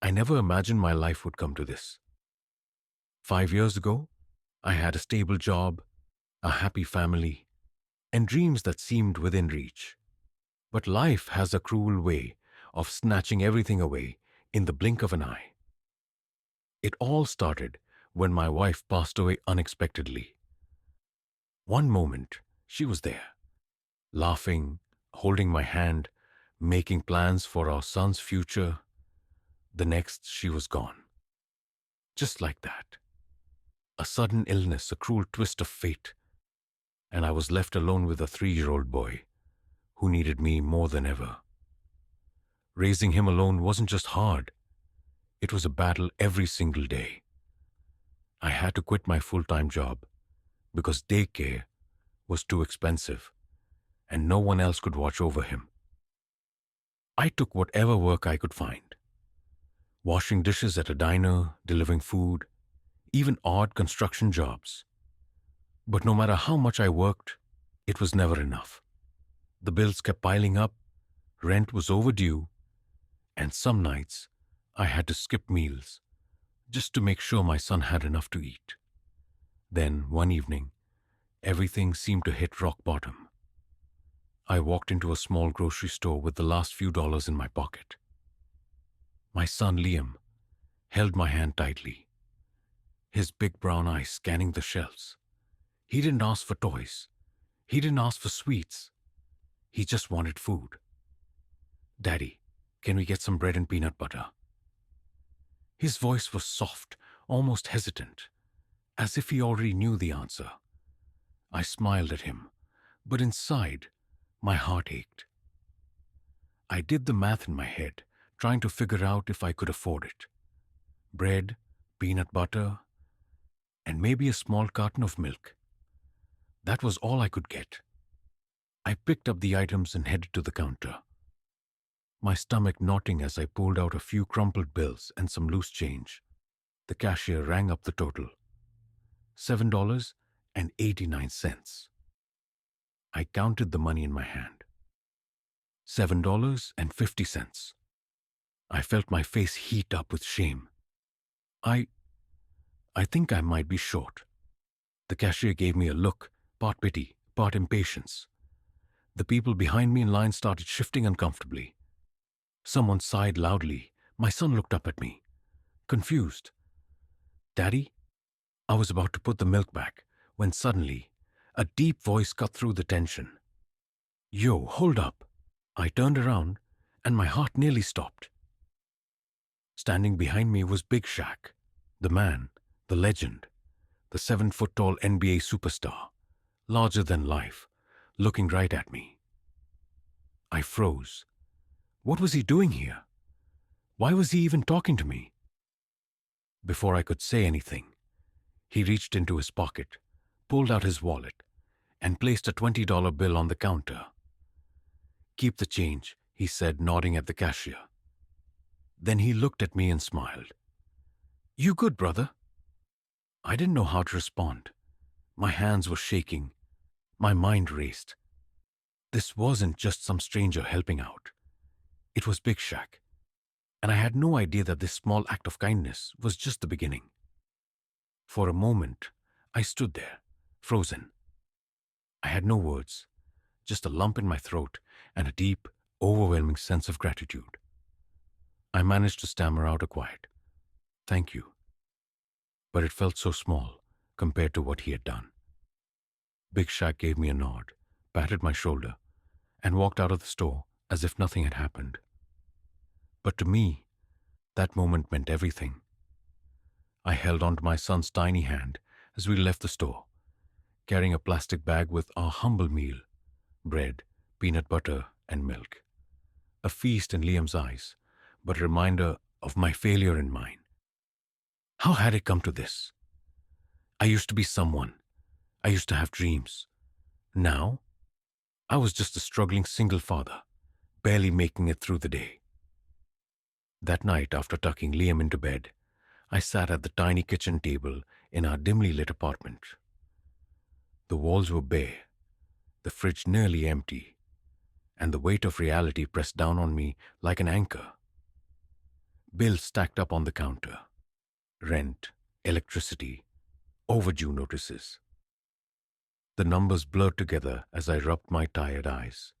I never imagined my life would come to this. 5 years ago, I had a stable job, a happy family, and dreams that seemed within reach. But life has a cruel way of snatching everything away in the blink of an eye. It all started when my wife passed away unexpectedly. One moment, she was there, laughing, holding my hand, making plans for our son's future. The next, she was gone. Just like that. A sudden illness, a cruel twist of fate, and I was left alone with a 3-year-old boy who needed me more than ever. Raising him alone wasn't just hard, it was a battle every single day. I had to quit my full-time job because daycare was too expensive and no one else could watch over him. I took whatever work I could find. Washing dishes at a diner, delivering food, even odd construction jobs. But no matter how much I worked, it was never enough. The bills kept piling up, rent was overdue, and some nights I had to skip meals just to make sure my son had enough to eat. Then, one evening, everything seemed to hit rock bottom. I walked into a small grocery store with the last few dollars in my pocket. My son Liam held my hand tightly, his big brown eyes scanning the shelves. He didn't ask for toys. He didn't ask for sweets. He just wanted food. "Daddy, can we get some bread and peanut butter?" His voice was soft, almost hesitant, as if he already knew the answer. I smiled at him, but inside, my heart ached. I did the math in my head, trying to figure out if I could afford it. Bread, peanut butter, and maybe a small carton of milk. That was all I could get. I picked up the items and headed to the counter, my stomach knotting as I pulled out a few crumpled bills and some loose change. The cashier rang up the total. $7.89. I counted the money in my hand. $7.50. I felt my face heat up with shame. I think I might be short. The cashier gave me a look, part pity, part impatience. The people behind me in line started shifting uncomfortably. Someone sighed loudly. My son looked up at me, confused. "Daddy?" I was about to put the milk back when suddenly a deep voice cut through the tension. "Yo, hold up." I turned around and my heart nearly stopped. Standing behind me was Big Shaq, the man, the legend, the 7-foot-tall NBA superstar, larger than life, looking right at me. I froze. What was he doing here? Why was he even talking to me? Before I could say anything, he reached into his pocket, pulled out his wallet, and placed a $20 bill on the counter. "Keep the change," he said, nodding at the cashier. Then he looked at me and smiled. "You good, brother?" I didn't know how to respond. My hands were shaking. My mind raced. This wasn't just some stranger helping out. It was Big Shaq. And I had no idea that this small act of kindness was just the beginning. For a moment, I stood there, frozen. I had no words, just a lump in my throat and a deep, overwhelming sense of gratitude. I managed to stammer out a quiet, "Thank you." But it felt so small compared to what he had done. Big Shaq gave me a nod, patted my shoulder, and walked out of the store as if nothing had happened. But to me, that moment meant everything. I held onto my son's tiny hand as we left the store, carrying a plastic bag with our humble meal, bread, peanut butter, and milk. A feast in Liam's eyes, but a reminder of my failure in mine. How had it come to this? I used to be someone. I used to have dreams. Now, I was just a struggling single father, barely making it through the day. That night, after tucking Liam into bed, I sat at the tiny kitchen table in our dimly lit apartment. The walls were bare, the fridge nearly empty, and the weight of reality pressed down on me like an anchor. Bills stacked up on the counter. Rent, electricity, overdue notices. The numbers blurred together as I rubbed my tired eyes.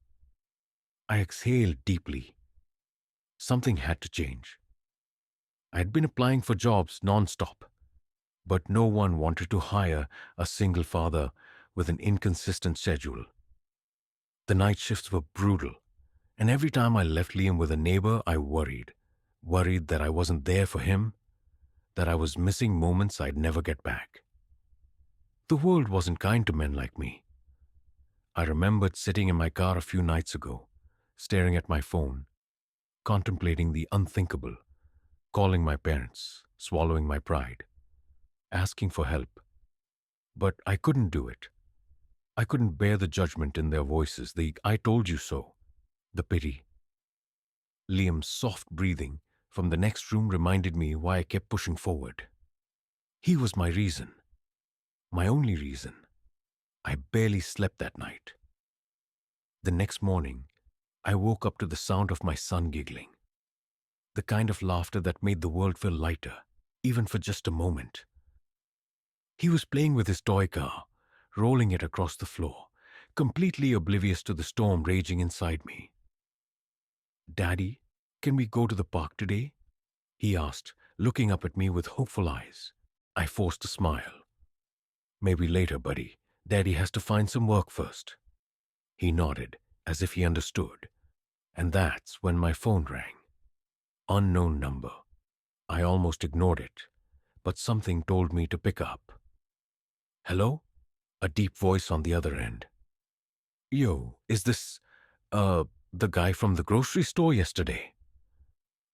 I exhaled deeply. Something had to change. I had been applying for jobs non-stop, but no one wanted to hire a single father with an inconsistent schedule. The night shifts were brutal, and every time I left Liam with a neighbor, I worried that I wasn't there for him, that I was missing moments I'd never get back. The world wasn't kind to men like me. I remembered sitting in my car a few nights ago, staring at my phone, contemplating the unthinkable, calling my parents, swallowing my pride, asking for help. But I couldn't do it. I couldn't bear the judgment in their voices, the "I told you so," the pity. Liam's soft breathing from the next room reminded me why I kept pushing forward. He was my reason, my only reason. I barely slept that night. The next morning, I woke up to the sound of my son giggling, the kind of laughter that made the world feel lighter, even for just a moment. He was playing with his toy car, rolling it across the floor, completely oblivious to the storm raging inside me. "Daddy, can we go to the park today?" he asked, looking up at me with hopeful eyes. I forced a smile. "Maybe later, buddy. Daddy has to find some work first." He nodded, as if he understood, and that's when my phone rang. Unknown number. I almost ignored it, but something told me to pick up. "Hello?" A deep voice on the other end. "Yo, is this, the guy from the grocery store yesterday?"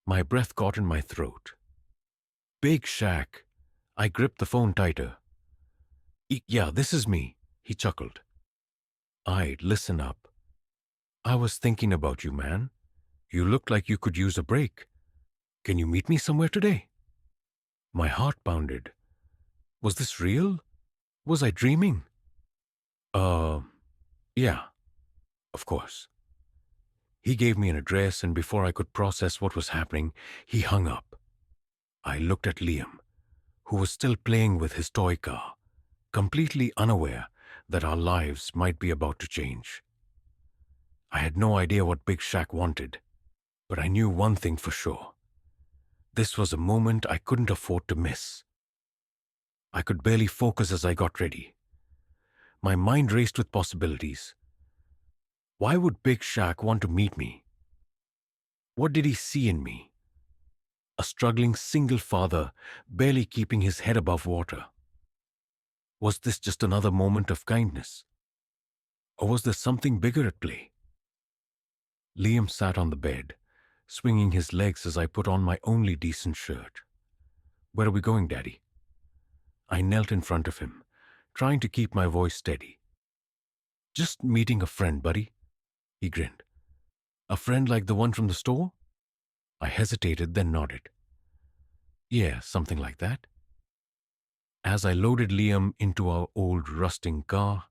My breath caught in my throat. "Big Shaq." I gripped the phone tighter. "Yeah, this is me," he chuckled. Listen up. I was thinking about you, man. You looked like you could use a break. Can you meet me somewhere today?" My heart pounded. Was this real? Was I dreaming? Yeah, of course. He gave me an address, and before I could process what was happening, he hung up. I looked at Liam, who was still playing with his toy car, completely unaware that our lives might be about to change. I had no idea what Big Shaq wanted, but I knew one thing for sure. This was a moment I couldn't afford to miss. I could barely focus as I got ready. My mind raced with possibilities. Why would Big Shaq want to meet me? What did he see in me? A struggling single father, barely keeping his head above water. Was this just another moment of kindness? Or was there something bigger at play? Liam sat on the bed, swinging his legs as I put on my only decent shirt. "Where are we going, Daddy?" I knelt in front of him, trying to keep my voice steady. "Just meeting a friend, buddy," he grinned. "A friend like the one from the store?" I hesitated, then nodded. "Yeah, something like that." As I loaded Liam into our old rusting car,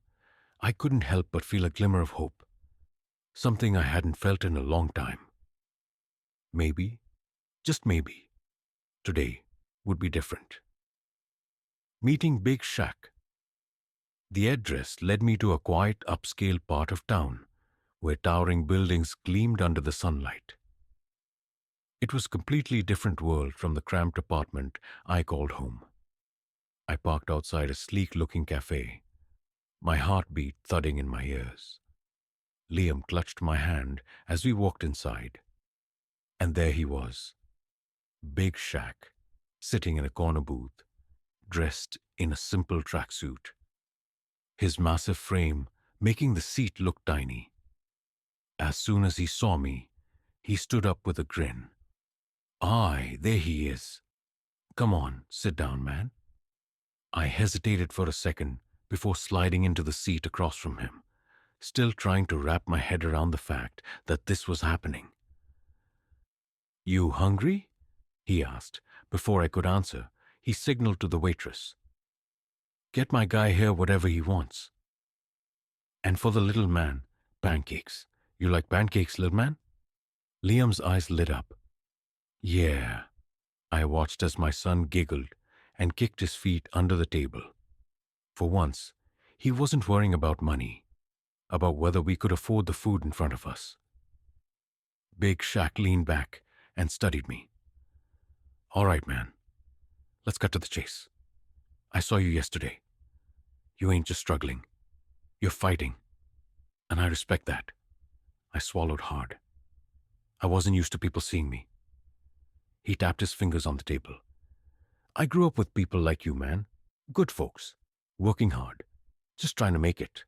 I couldn't help but feel a glimmer of hope, something I hadn't felt in a long time. Maybe, just maybe, today would be different. Meeting Big Shaq. The address led me to a quiet upscale part of town, where towering buildings gleamed under the sunlight. It was a completely different world from the cramped apartment I called home. I parked outside a sleek-looking cafe, my heartbeat thudding in my ears. Liam clutched my hand as we walked inside. And there he was, Big Shaq, sitting in a corner booth, dressed in a simple tracksuit. His massive frame making the seat look tiny. As soon as he saw me, he stood up with a grin. "Aye, there he is. Come on, sit down, man." I hesitated for a second before sliding into the seat across from him, still trying to wrap my head around the fact that this was happening. "You hungry?" he asked. Before I could answer, he signaled to the waitress. "Get my guy here whatever he wants." "And for the little man, pancakes. You like pancakes, little man?" Liam's eyes lit up. "Yeah, I watched as my son giggled and kicked his feet under the table. For once, he wasn't worrying about money, about whether we could afford the food in front of us. Big Shaq leaned back and studied me. All right, man. Let's cut to the chase. I saw you yesterday. You ain't just struggling. You're fighting. And I respect that. I swallowed hard. I wasn't used to people seeing me. He tapped his fingers on the table. I grew up with people like you, man. Good folks. Working hard. Just trying to make it.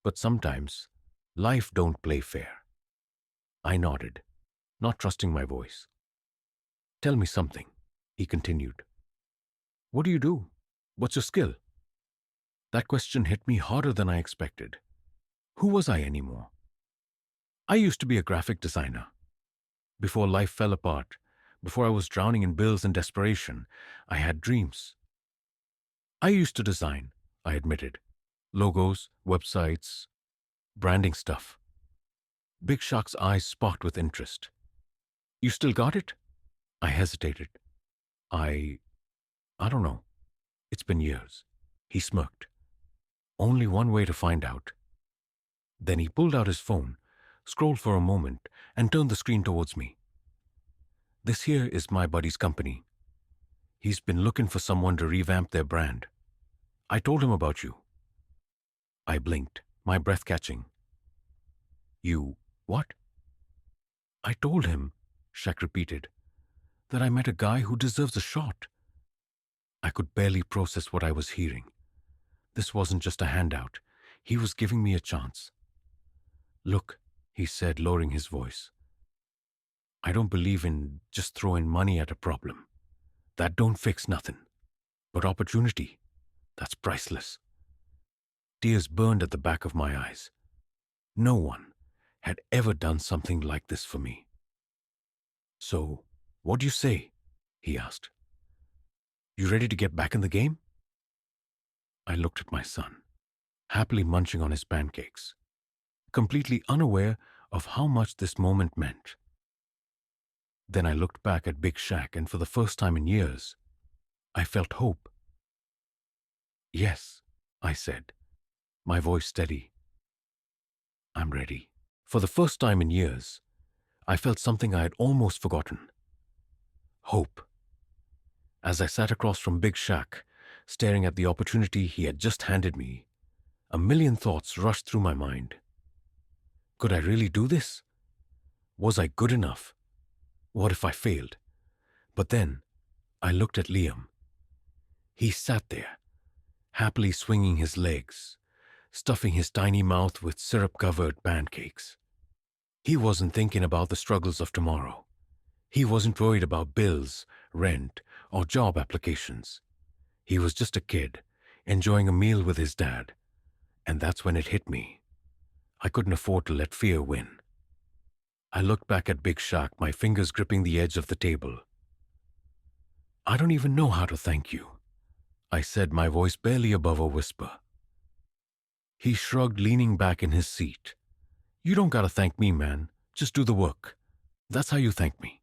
But sometimes, life don't play fair. I nodded, not trusting my voice. Tell me something, he continued. What do you do? What's your skill? That question hit me harder than I expected. Who was I anymore? I used to be a graphic designer. Before life fell apart, before I was drowning in bills and desperation, I had dreams. I used to design, I admitted. Logos, websites, branding stuff. Big Shaq's eyes sparked with interest. You still got it? I hesitated. I don't know. It's been years. He smirked. Only one way to find out. Then he pulled out his phone, scrolled for a moment, and turned the screen towards me. This here is my buddy's company. He's been looking for someone to revamp their brand. I told him about you. I blinked, my breath catching. You, what? I told him, Shaq repeated, that I met a guy who deserves a shot. I could barely process what I was hearing. This wasn't just a handout. He was giving me a chance. Look, he said, lowering his voice. I don't believe in just throwing money at a problem. That don't fix nothing. But opportunity, that's priceless. Tears burned at the back of my eyes. No one had ever done something like this for me. So, what do you say? He asked. You ready to get back in the game? I looked at my son, happily munching on his pancakes, completely unaware of how much this moment meant. Then I looked back at Big Shaq, and for the first time in years, I felt hope. Yes, I said, my voice steady. I'm ready. For the first time in years, I felt something I had almost forgotten. Hope. As I sat across from Big Shaq, staring at the opportunity he had just handed me, a million thoughts rushed through my mind. Could I really do this? Was I good enough? What if I failed? But then, I looked at Liam. He sat there, happily swinging his legs, stuffing his tiny mouth with syrup-covered pancakes. He wasn't thinking about the struggles of tomorrow. He wasn't worried about bills, rent, or job applications. He was just a kid, enjoying a meal with his dad. And that's when it hit me. I couldn't afford to let fear win. I looked back at Big Shaq, my fingers gripping the edge of the table. I don't even know how to thank you, I said, my voice barely above a whisper. He shrugged, leaning back in his seat. You don't gotta thank me, man. Just do the work. That's how you thank me.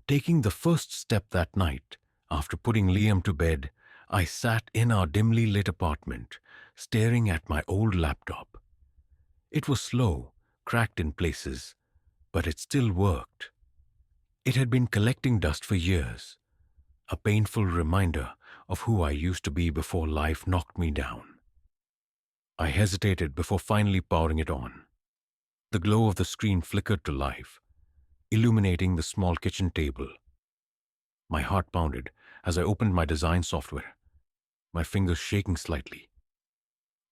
Taking the first step that night, after putting Liam to bed, I sat in our dimly lit apartment, staring at my old laptop. It was slow, cracked in places, but it still worked. It had been collecting dust for years, a painful reminder of who I used to be before life knocked me down. I hesitated before finally powering it on. The glow of the screen flickered to life, illuminating the small kitchen table. My heart pounded as I opened my design software, my fingers shaking slightly.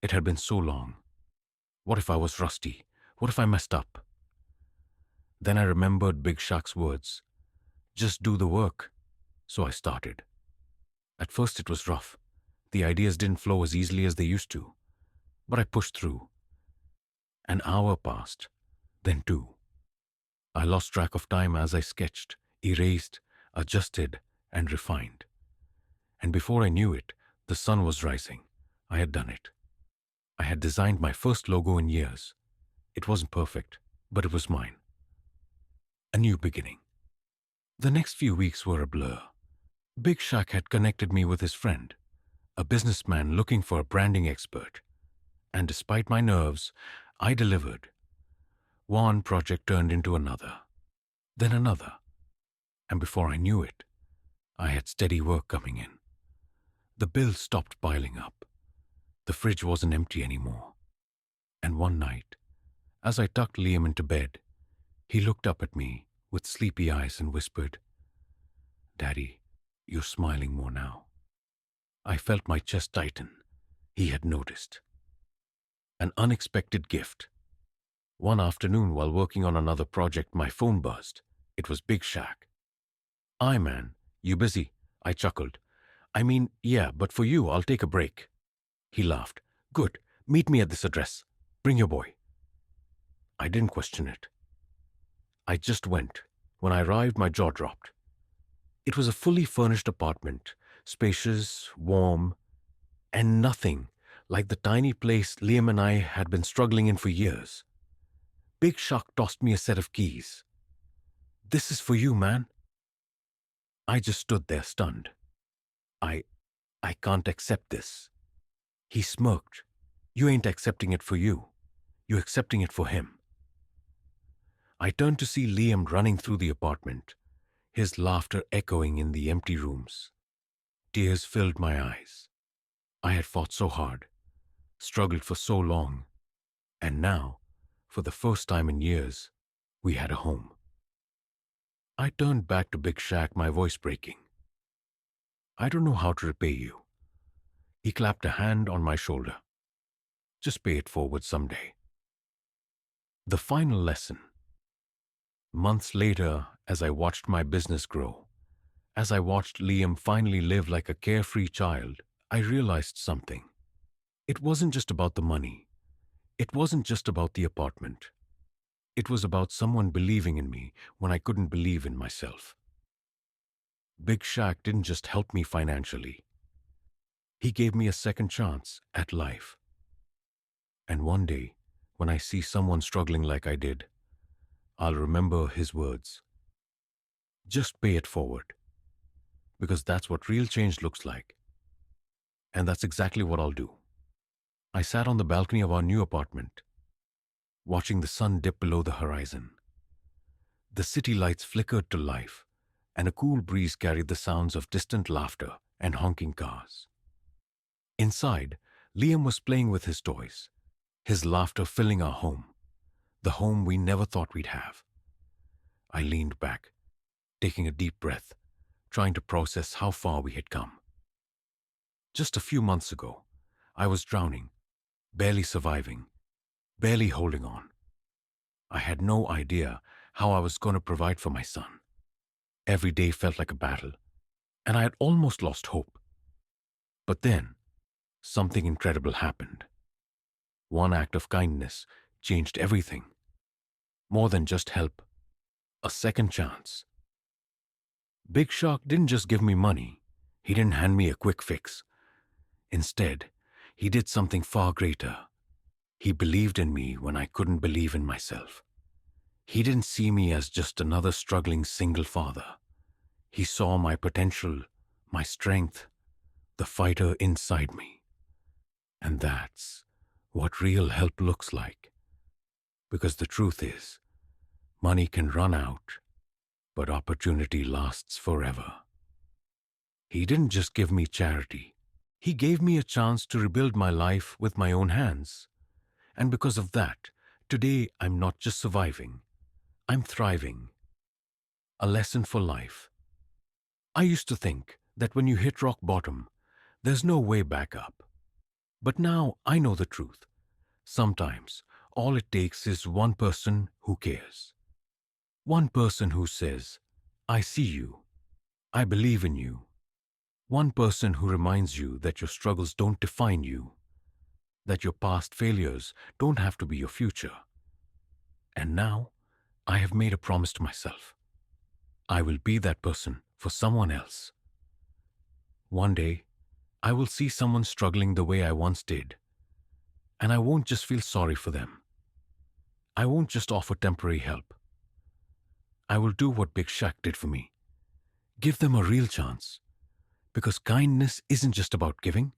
It had been so long. What if I was rusty? What if I messed up? Then I remembered Big Shaq's words. Just do the work. So I started. At first it was rough. The ideas didn't flow as easily as they used to. But I pushed through. An hour passed, then two. I lost track of time as I sketched, erased, adjusted, and refined. And before I knew it, the sun was rising. I had done it. I had designed my first logo in years. It wasn't perfect, but it was mine. A new beginning. The next few weeks were a blur. Big Shaq had connected me with his friend, a businessman looking for a branding expert. And despite my nerves, I delivered. One project turned into another, then another. And before I knew it, I had steady work coming in. The bills stopped piling up. The fridge wasn't empty anymore. And one night, as I tucked Liam into bed, he looked up at me with sleepy eyes and whispered, "Daddy, you're smiling more now." I felt my chest tighten. He had noticed. An unexpected gift. One afternoon while working on another project, my phone buzzed. It was Big Shaq. "Aye, man, you busy?" I chuckled. "I mean, yeah, but for you, I'll take a break." He laughed. "Good, meet me at this address. Bring your boy." I didn't question it. I just went. When I arrived, my jaw dropped. It was a fully furnished apartment, spacious, warm, and nothing like the tiny place Liam and I had been struggling in for years. Big Shaq tossed me a set of keys. "This is for you, man." I just stood there stunned. I can't accept this." He smirked. "You ain't accepting it for you. You're accepting it for him." I turned to see Liam running through the apartment, his laughter echoing in the empty rooms. Tears filled my eyes. I had fought so hard, struggled for so long, and now, for the first time in years, we had a home. I turned back to Big Shaq, my voice breaking. "I don't know how to repay you." He clapped a hand on my shoulder. "Just pay it forward someday." The final lesson. Months later, as I watched my business grow, as I watched Liam finally live like a carefree child, I realized something. It wasn't just about the money. It wasn't just about the apartment. It was about someone believing in me when I couldn't believe in myself. Big Shaq didn't just help me financially. He gave me a second chance at life. And one day, when I see someone struggling like I did, I'll remember his words. Just pay it forward. Because that's what real change looks like. And that's exactly what I'll do. I sat on the balcony of our new apartment, watching the sun dip below the horizon. The city lights flickered to life, and a cool breeze carried the sounds of distant laughter and honking cars. Inside, Liam was playing with his toys, his laughter filling our home, the home we never thought we'd have. I leaned back, taking a deep breath, trying to process how far we had come. Just a few months ago, I was drowning, barely surviving, barely holding on. I had no idea how I was going to provide for my son. Every day felt like a battle, and I had almost lost hope. But then, something incredible happened. One act of kindness changed everything. More than just help, a second chance. Big Shaq didn't just give me money. He didn't hand me a quick fix. Instead, he did something far greater. He believed in me when I couldn't believe in myself. He didn't see me as just another struggling single father. He saw my potential, my strength, the fighter inside me. And that's what real help looks like. Because the truth is, money can run out, but opportunity lasts forever. He didn't just give me charity. He gave me a chance to rebuild my life with my own hands. And because of that, today I'm not just surviving, I'm thriving. A lesson for life. I used to think that when you hit rock bottom, there's no way back up. But now I know the truth. Sometimes all it takes is one person who cares. One person who says, "I see you. I believe in you." One person who reminds you that your struggles don't define you, that your past failures don't have to be your future. And now, I have made a promise to myself. I will be that person for someone else. One day, I will see someone struggling the way I once did, and I won't just feel sorry for them. I won't just offer temporary help. I will do what Big Shaq did for me Give them a real chance. Because kindness isn't just about giving,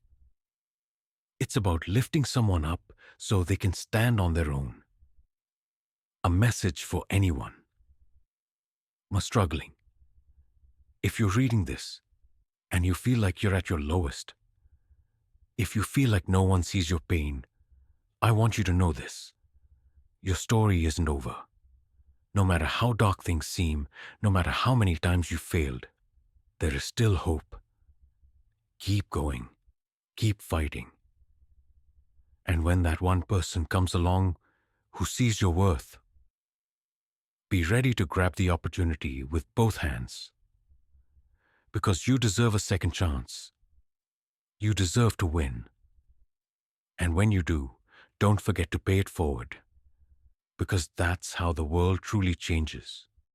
it's about lifting someone up so they can stand on their own. A message for anyone struggling. If you're reading this and you feel like you're at your lowest, if you feel like no one sees your pain, I want you to know this. Your story isn't over. No matter how dark things seem, no matter how many times you failed, there is still hope. Keep going. Keep fighting. And when that one person comes along who sees your worth, be ready to grab the opportunity with both hands. Because you deserve a second chance. You deserve to win. And when you do, don't forget to pay it forward. Because that's how the world truly changes.